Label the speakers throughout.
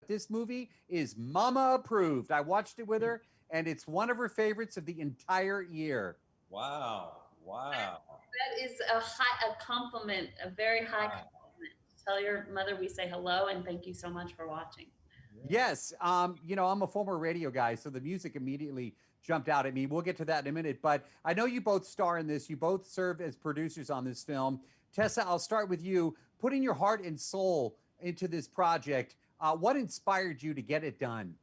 Speaker 1: this movie is Mama approved. I watched it with her, and it's one of her favorites of the entire year.
Speaker 2: Wow. Wow.
Speaker 3: That is a compliment, a very high compliment. Tell your mother we say hello and thank you so much for watching.
Speaker 1: Yes. You know, I'm a former radio guy, so the music immediately jumped out at me. We'll get to that in a minute, but I know you both star in this. You both serve as producers on this film. Tessa, I'll start with you. Putting your heart and soul into this project, what inspired you to get it done?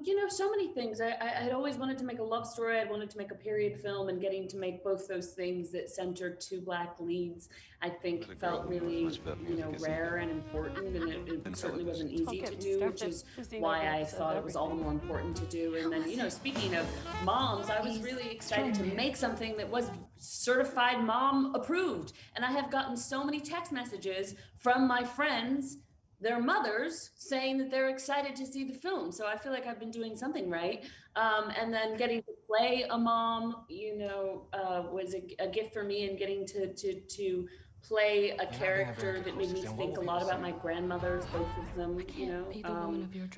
Speaker 3: You know, so many things. I'd always wanted to make a love story. I'd wanted to make a period film, and getting to make both those things that centered two Black leads, I think felt really, you know, rare and important, and it certainly wasn't easy to do, which is why I thought it was all the more important to do. And then, you know, speaking of moms, I was really excited to make something that was certified mom approved. And I have gotten so many text messages from my friends, their mothers, saying that they're excited to see the film. So I feel like I've been doing something right. And then getting to play a mom, you know, was a gift for me, and getting to play a character that made me think a lot about my grandmothers, both of them, you know,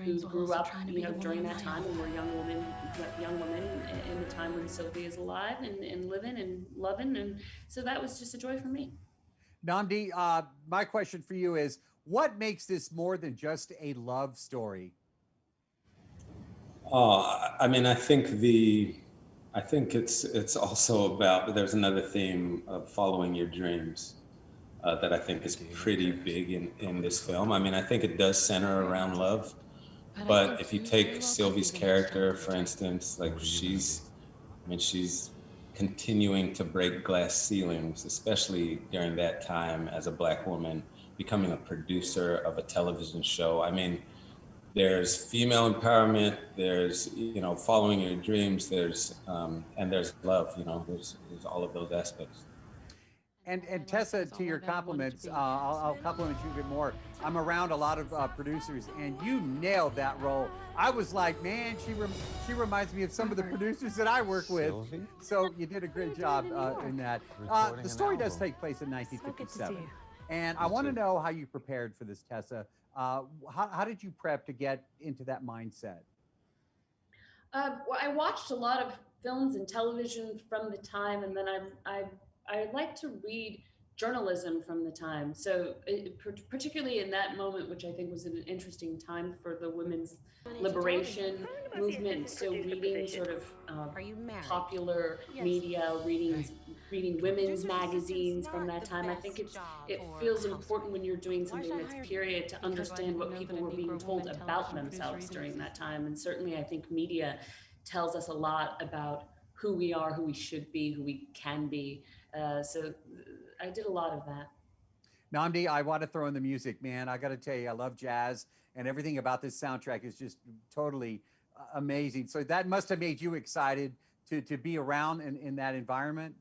Speaker 3: who grew up, you know, during that time and were young women in the time when Sylvie is alive and living and loving. And so that was just a joy for me.
Speaker 1: Nnamdi, my question for you is, what makes this more than just a love story?
Speaker 2: I mean, I think it's also about, there's another theme of following your dreams that I think is pretty big in this film. I mean, I think it does center around love, but if you take Sylvie's character, for instance, like she's continuing to break glass ceilings, especially during that time as a Black woman, becoming a producer of a television show. I mean, there's female empowerment, there's, you know, following your dreams, there's and there's love, you know, there's all of those aspects.
Speaker 1: And Tessa, to your compliments, I'll compliment you a bit more. I'm around a lot of producers, and you nailed that role. I was like, man, she reminds me of some of the producers that I work with. So you did a great job in that. The story does take place in 1957. And I want to know how you prepared for this, Tessa. How did you prep to get into that mindset?
Speaker 3: Well, I watched a lot of films and television from the time, and then I like to read journalism from the time. So particularly in that moment, which I think was an interesting time for the women's liberation movement. So reading sort of popular media, reading women's magazines from that time. I think it feels important when you're doing something that's period to understand what people were being told about themselves during that time. And certainly I think media tells us a lot about who we are, who we should be, who we can be. So I did a lot of that.
Speaker 1: Nnamdi, I want to throw in the music, man. I got to tell you, I love jazz, and everything about this soundtrack is just totally amazing. So that must have made you excited to be around in that environment.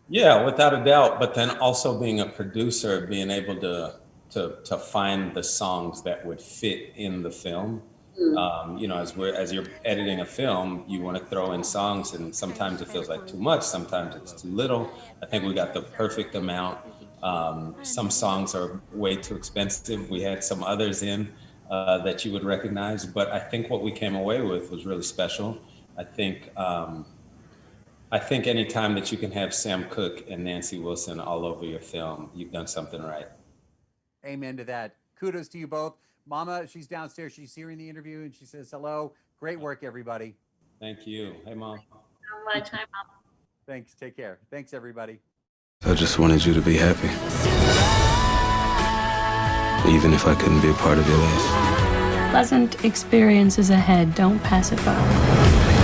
Speaker 2: Yeah, without a doubt. But then also being a producer, being able to find the songs that would fit in the film. You know, as you're editing a film, you want to throw in songs, and sometimes it feels like too much, sometimes it's too little. I think we got the perfect amount. Some songs are way too expensive. We had some others in that you would recognize, but I think what we came away with was really special. I think any time that you can have Sam Cooke and Nancy Wilson all over your film, you've done something right.
Speaker 1: Amen to that. Kudos to you both. Mama, she's downstairs. She's hearing the interview, and she says, hello. Great work, everybody.
Speaker 2: Thank you. Hey, Mom.
Speaker 3: So much. Hi, Mom.
Speaker 1: Thanks. Take care. Thanks, everybody.
Speaker 4: I just wanted you to be happy. Even if I couldn't be a part of your life.
Speaker 5: Pleasant experiences ahead. Don't pass it by.